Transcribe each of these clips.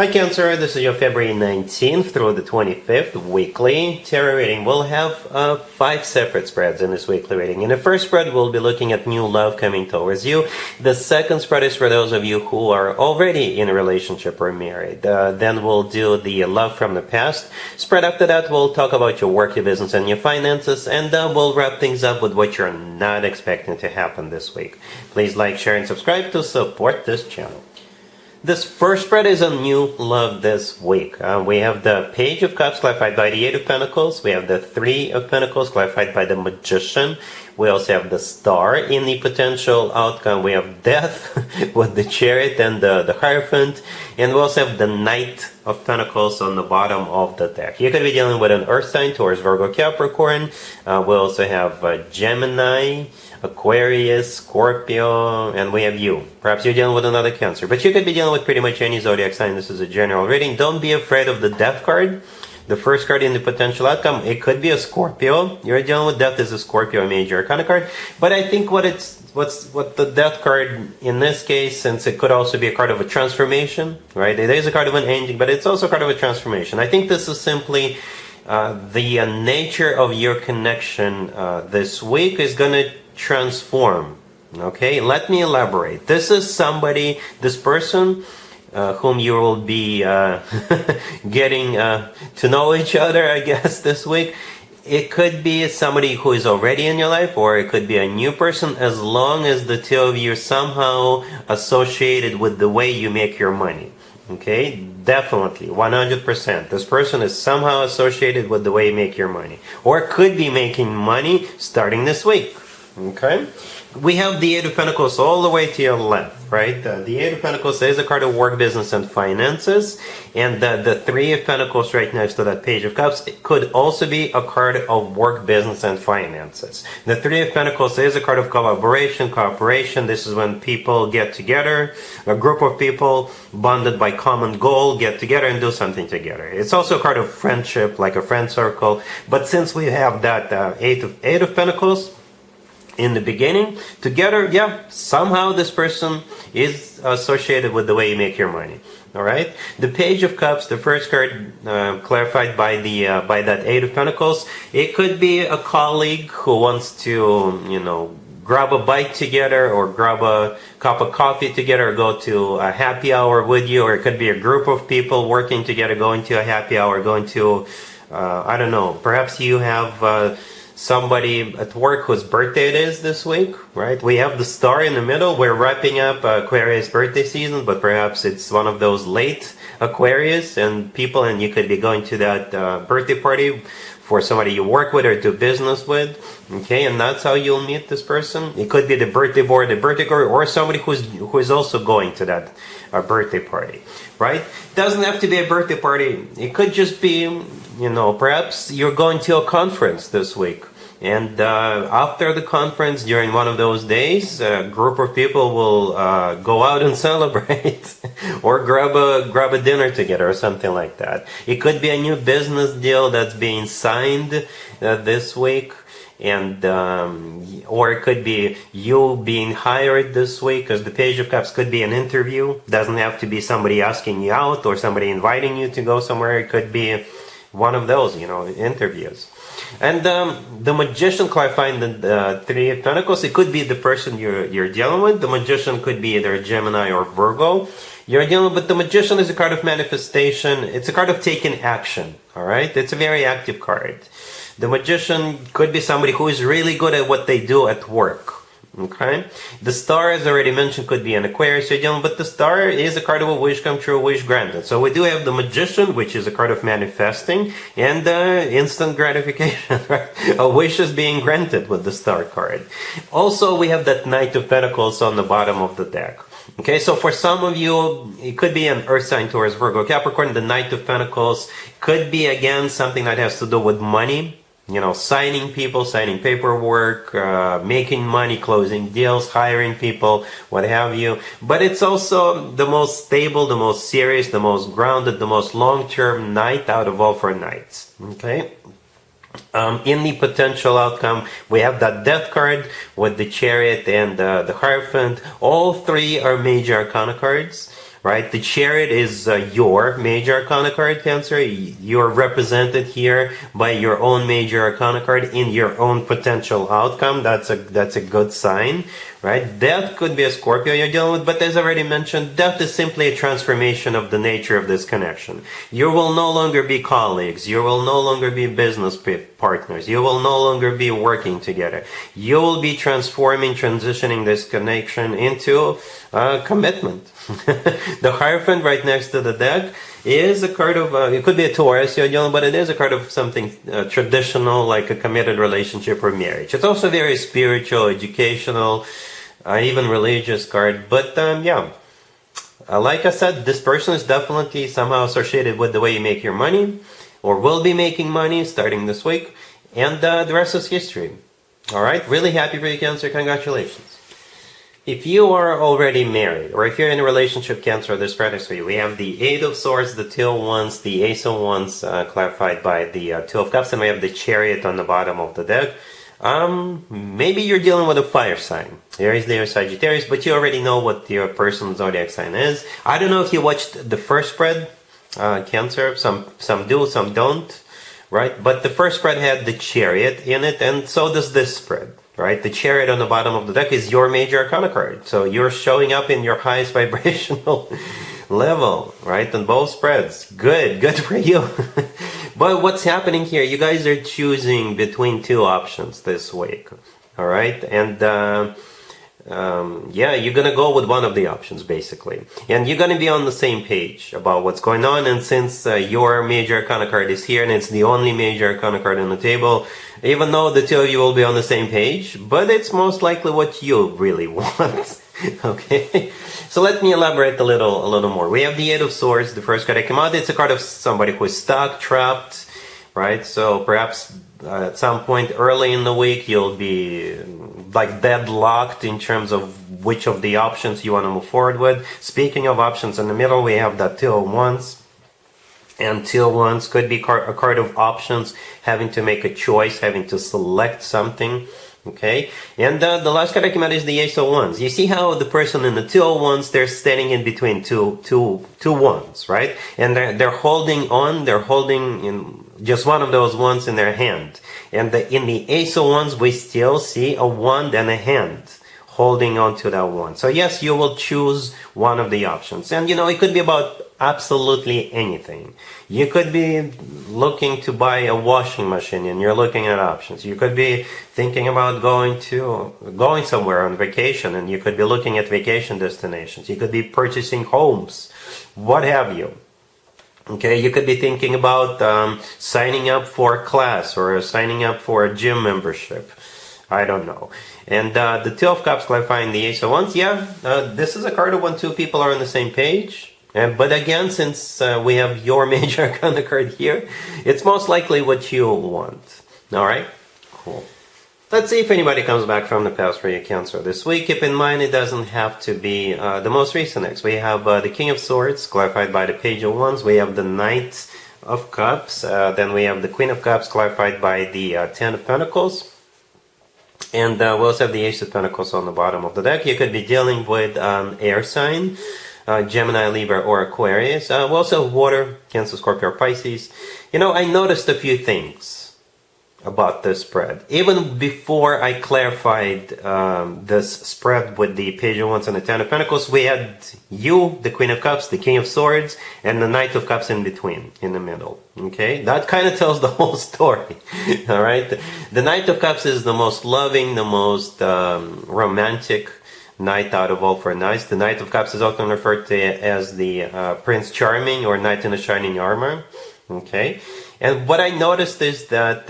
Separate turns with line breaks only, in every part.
Hi Cancer, this is your February 19th through the 25th weekly tarot reading. We'll have 5 separate spreads in this weekly reading. In the first spread, we'll be looking at new love coming towards you. The second spread is for those of you who are already in a relationship or married. Then we'll do the love from the past. Spread after that, we'll talk about your work, your business, and your finances. And we'll wrap things up with what you're not expecting to happen this week. Please like, share, and subscribe to support this channel. This first spread is on new love this week. We have the Page of Cups clarified by the Eight of Pentacles. We have the Three of Pentacles clarified by the Magician. We also have the Star in the potential outcome. We have Death with the Chariot and the Hierophant. And we also have the Knight of Pentacles on the bottom of the deck. You could be dealing with an Earth sign, Taurus, Virgo, Capricorn. We also have Gemini, Aquarius, Scorpio, and we have you. Perhaps you're dealing with another Cancer, but you could be dealing with pretty much any zodiac sign. This is a general reading. Don't be afraid of the Death card. The first card in the potential outcome, it could be a Scorpio. You're dealing with Death is a Scorpio, a major arcana card. But I think what the Death card in this case, since it could also be a card of a transformation, right? It is a card of an ending, but it's also a card of a transformation. I think this is simply the nature of your connection this week is going to transform. Okay, let me elaborate. This is somebody, this person whom you will be getting to know each other, I guess, this week. It could be somebody who is already in your life, or it could be a new person, as long as the two of you are somehow associated with the way you make your money. Okay, definitely, 100%. This person is somehow associated with the way you make your money, or could be making money starting this week. Okay, we have the Eight of Pentacles all the way to your left, right? The Eight of Pentacles is a card of work, business, and finances, and the Three of Pentacles right next to that Page of Cups, it could also be a card of work, business, and finances. The Three of Pentacles is a card of collaboration, cooperation. This is when people get together, a group of people bonded by common goal get together and do something together. It's also a card of friendship, like a friend circle. But since we have that Eight of Pentacles in the beginning together, yeah, somehow this person is associated with the way you make your money. All right, the Page of Cups, the first card clarified by that Eight of Pentacles, it could be a colleague who wants to grab a bite together, or grab a cup of coffee together, or go to a happy hour with you. Or it could be a group of people working together, going to a happy hour, going to I don't know, perhaps you have somebody at work whose birthday it is this week, right? We have the Star in the middle. We're wrapping up Aquarius birthday season, but perhaps it's one of those late Aquarius and you could be going to that birthday party for somebody you work with or do business with. Okay, and that's how you'll meet this person. It could be the birthday boy, the birthday girl, or somebody who is also going to that birthday party, right? Doesn't have to be a birthday party. It could just be, perhaps you're going to a conference this week. And after the conference, during one of those days, a group of people will go out and celebrate, or grab a dinner together, or something like that. It could be a new business deal that's being signed this week, and or it could be you being hired this week, because the Page of Cups could be an interview. Doesn't have to be somebody asking you out or somebody inviting you to go somewhere. It could be one of those, interviews. And the Magician clarifying the Three of Pentacles, it could be the person you're dealing with. The Magician could be either Gemini or Virgo. You're dealing with the Magician is a card of manifestation. It's a card of taking action. All right, it's a very active card. The Magician could be somebody who is really good at what they do at work. Okay, the Star, as already mentioned, could be an Aquarius you're dealing, but the Star is a card of a wish come true, a wish granted. So we do have the Magician, which is a card of manifesting and instant gratification, right? A wish is being granted with the Star card. Also, we have that Knight of Pentacles on the bottom of the deck. Okay, so for some of you, it could be an Earth sign, Taurus, Virgo, Capricorn. The Knight of Pentacles could be, again, something that has to do with money. Signing people, signing paperwork, making money, closing deals, hiring people, what have you. But it's also the most stable, the most serious, the most grounded, the most long-term Knight out of all 4 Knights. Okay? In the potential outcome, we have that Death card with the Chariot and the Hierophant. All 3 are major arcana cards. right? The Chariot is your major arcana card, Cancer. You're represented here by your own major arcana card in your own potential outcome. That's a good sign, right? Death could be a Scorpio you're dealing with, but as I already mentioned, death is simply a transformation of the nature of this connection. You will no longer be colleagues. You will no longer be business partners. You will no longer be working together. You will be transforming, transitioning this connection into commitment. The Hierophant right next to the deck is a card of, it could be a Taurus you're dealing, but it is a card of something traditional, like a committed relationship or marriage. It's also very spiritual, educational, even religious card. But yeah, like I said, this person is definitely somehow associated with the way you make your money, or will be making money starting this week, and the rest is history. All right, really happy for you, Cancer. Congratulations. If you are already married, or if you're in a relationship, Cancer, this spread is for you. We have the Eight of Swords, the Two of Wands, the Ace of Wands, clarified by the Two of Cups, and we have the Chariot on the bottom of the deck. Maybe you're dealing with a fire sign. Aries, Leo, Sagittarius, but you already know what your person's zodiac sign is. I don't know if you watched the first spread, Cancer. Some do, some don't, right? But the first spread had the Chariot in it, and so does this spread. Right, the Chariot on the bottom of the deck is your major arcana card. So you're showing up in your highest vibrational level, right, on both spreads. Good for you. But what's happening here, you guys are choosing between two options this week. All right, and yeah, you're gonna go with one of the options basically, and you're gonna be on the same page about what's going on. And since your major arcana card is here and it's the only major arcana card on the table, even though the two of you will be on the same page, but it's most likely what you really want. Okay, so let me elaborate a little more. We have the Eight of Swords, the first card that came out. It's a card of somebody who is stuck, trapped, right? So perhaps at some point early in the week you'll be like deadlocked in terms of which of the options you want to move forward with. Speaking of options, in the middle we have that Two of Wands. And Two of Wands could be a card of options, having to make a choice, having to select something. Okay, and the last card that came out is the Ace of Wands. You see how the person in the Two of Wands, they're standing in between two wands, right? And they're holding on, they're holding in just one of those wands in their hand. And in the Ace of Wands, we still see a wand and a hand holding on to that wand. So yes, you will choose one of the options. And you know, it could be about absolutely anything. You could be looking to buy a washing machine and you're looking at options. You could be thinking about going somewhere on vacation and you could be looking at vacation destinations. You could be purchasing homes, what have you. Okay, you could be thinking about signing up for a class or signing up for a gym membership. I don't know. And the Two of Cups clarifying the Ace of Wands. Yeah, this is a card of when two people are on the same page. But again, since we have your major arcana card here, it's most likely what you want. All right? Cool. Let's see if anybody comes back from the past for you, Cancer, this week. Keep in mind, it doesn't have to be the most recent ex. We have the King of Swords, clarified by the Page of Wands. We have the Knight of Cups. Then we have the Queen of Cups, clarified by the Ten of Pentacles. And we also have the Ace of Pentacles on the bottom of the deck. You could be dealing with an air sign, Gemini, Libra, or Aquarius. We also have water, Cancer, Scorpio, or Pisces. You know, I noticed a few things about this spread. Even before I clarified this spread with the Page of Wands and the Ten of Pentacles, we had you, the Queen of Cups, the King of Swords, and the Knight of Cups in between, in the middle. Okay? That kind of tells the whole story. All right? The Knight of Cups is the most loving, the most romantic knight out of all four knights. The Knight of Cups is often referred to as the Prince Charming or Knight in the Shining Armor. Okay? And what I noticed is that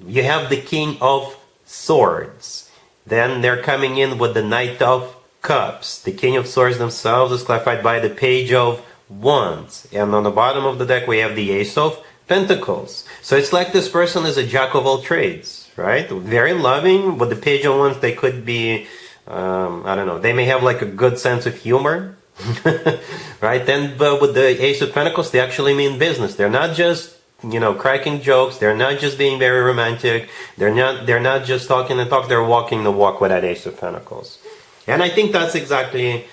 you have the King of Swords. Then they're coming in with the Knight of Cups. The King of Swords themselves is clarified by the Page of Wands. And on the bottom of the deck we have the Ace of Pentacles. So it's like this person is a jack of all trades, right? Very loving. With the Page of Wands, they could be, I don't know, they may have like a good sense of humor. Right? Then but with the Ace of Pentacles, they actually mean business. They're not just, you know, cracking jokes. They're not just being very romantic. They're not just talking the talk. They're walking the walk with that Ace of Pentacles. And I think that's exactly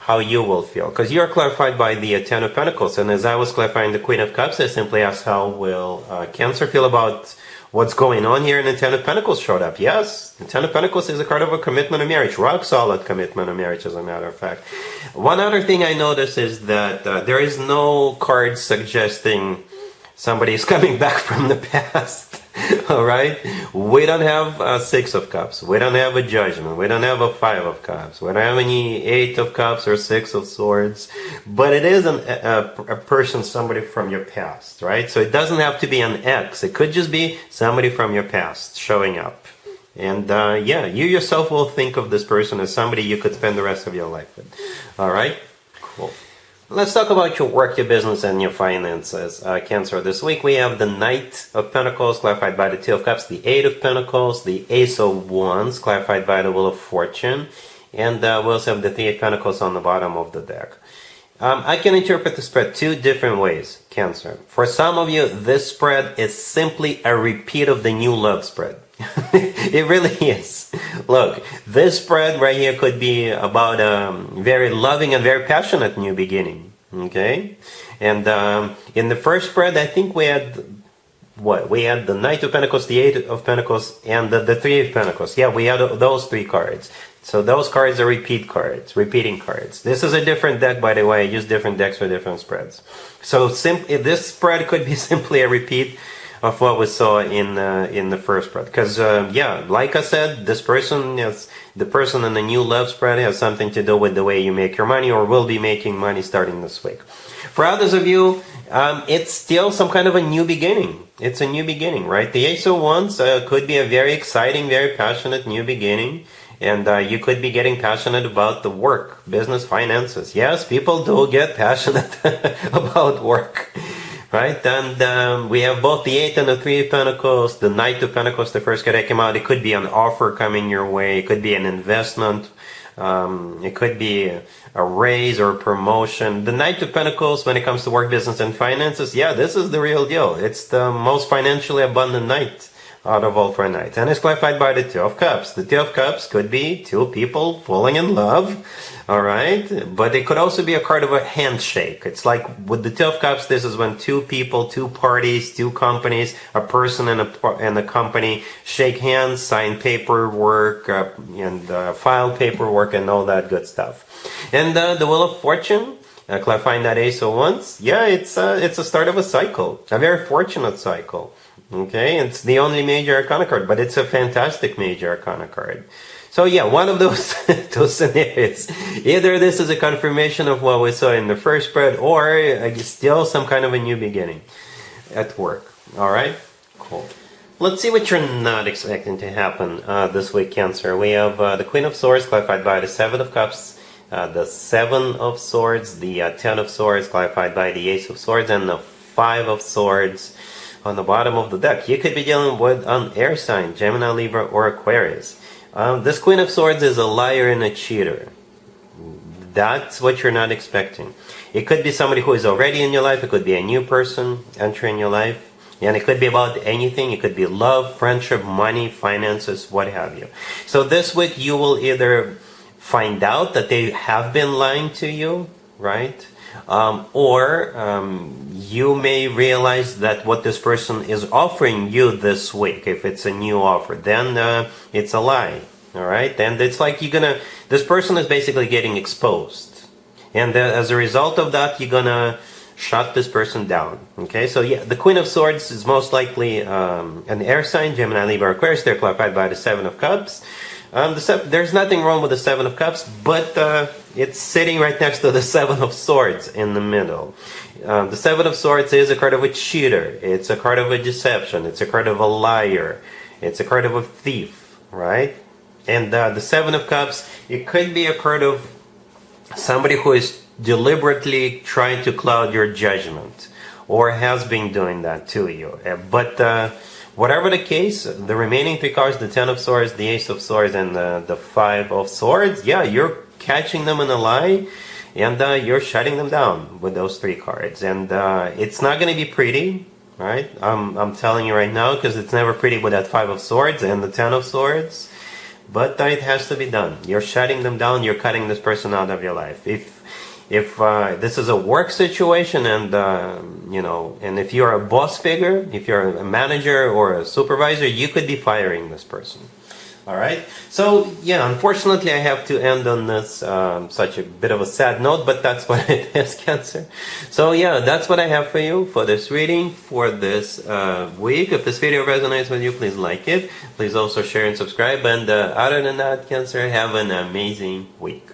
how you will feel, because you're clarified by the Ten of Pentacles, and as I was clarifying the Queen of Cups, I simply asked how will Cancer feel about what's going on here, and the Ten of Pentacles showed up. Yes, the Ten of Pentacles is a card of a commitment of marriage, rock solid commitment of marriage, as a matter of fact. One other thing I noticed is that there is no card suggesting somebody is coming back from the past. All right, we don't have a Six of Cups, we don't have a Judgment, we don't have a Five of Cups, we don't have any Eight of Cups or Six of Swords, but it is a person, somebody from your past, right? So it doesn't have to be an ex, it could just be somebody from your past showing up. And yeah, you yourself will think of this person as somebody you could spend the rest of your life with. All right, cool. Let's talk about your work, your business, and your finances. Cancer, this week we have the Knight of Pentacles, clarified by the Two of Cups, the Eight of Pentacles, the Ace of Wands, clarified by the Wheel of Fortune, and we also have the Three of Pentacles on the bottom of the deck. I can interpret the spread two different ways, Cancer. For some of you, this spread is simply a repeat of the new love spread. It really is. Look, this spread right here could be about a very loving and very passionate new beginning. Okay? And in the first spread, I think we had what? We had the Knight of Pentacles, the Eight of Pentacles, and the Three of Pentacles. Yeah, we had those three cards. So those cards are repeat cards, repeating cards. This is a different deck, by the way. I use different decks for different spreads. So this spread could be simply a repeat of what we saw in the first spread. Because yeah, like I said, the person in the new love spread has something to do with the way you make your money, or will be making money starting this week. For others of you, it's still some kind of a new beginning. It's a new beginning, right? The Ace of Wands could be a very exciting, very passionate new beginning. And you could be getting passionate about the work, business, finances. Yes, people do get passionate about work, right? And we have both the Eight and the Three of Pentacles, the Knight of Pentacles, the first card that came out. It could be an offer coming your way. It could be an investment. It could be a raise or a promotion. The Knight of Pentacles, when it comes to work, business, and finances, yeah, this is the real deal. It's the most financially abundant Knight out of all four Knights. And it's clarified by the Two of Cups. The Two of Cups could be two people falling in love, all right? But it could also be a card of a handshake. It's like with the Two of Cups, this is when two people, two parties, two companies, a person and a company shake hands, sign paperwork, and file paperwork, and all that good stuff. And the Wheel of Fortune, clarifying that Ace of Wands, yeah, it's a start of a cycle, a very fortunate cycle. Okay, it's the only major arcana card, but it's a fantastic major arcana card. So yeah, one of those those scenarios. Either this is a confirmation of what we saw in the first spread, or still some kind of a new beginning at work. All right, cool. Let's see what you're not expecting to happen this week, Cancer. We have the Queen of Swords, clarified by the Seven of Cups, the Seven of Swords, the Ten of Swords, clarified by the Ace of Swords, and the Five of Swords on the bottom of the deck. You could be dealing with an air sign, Gemini, Libra, or Aquarius. This Queen of Swords is a liar and a cheater. That's what you're not expecting. It could be somebody who is already in your life. It could be a new person entering your life. And it could be about anything. It could be love, friendship, money, finances, what have you. So this week you will either find out that they have been lying to you, right? Or you may realize that what this person is offering you this week, if it's a new offer, then it's a lie. All right, and it's like this person is basically getting exposed, and as a result of that, you're gonna shut this person down. Okay, so yeah, the Queen of Swords is most likely an air sign, Gemini, Libra, Aquarius. They're clarified by the Seven of Cups. There's nothing wrong with the Seven of Cups, but it's sitting right next to the Seven of Swords in the middle. The Seven of Swords is a card of a cheater. It's a card of a deception. It's a card of a liar. It's a card of a thief, right? And the Seven of Cups, it could be a card of somebody who is deliberately trying to cloud your judgment, or has been doing that to you. But whatever the case, the remaining three cards, the Ten of Swords, the Ace of Swords, and the Five of Swords, yeah, you're catching them in a lie, and you're shutting them down with those three cards. And it's not going to be pretty, right? I'm telling you right now, because it's never pretty with that Five of Swords and the Ten of Swords. but it has to be done. You're shutting them down. You're cutting this person out of your life. If this is a work situation, and and if you're a boss figure, if you're a manager or a supervisor, you could be firing this person. All right. So yeah, unfortunately, I have to end on this such a bit of a sad note, but that's what it is, Cancer. So yeah, that's what I have for you for this reading for this week. If this video resonates with you, please like it. Please also share and subscribe. And other than that, Cancer, have an amazing week.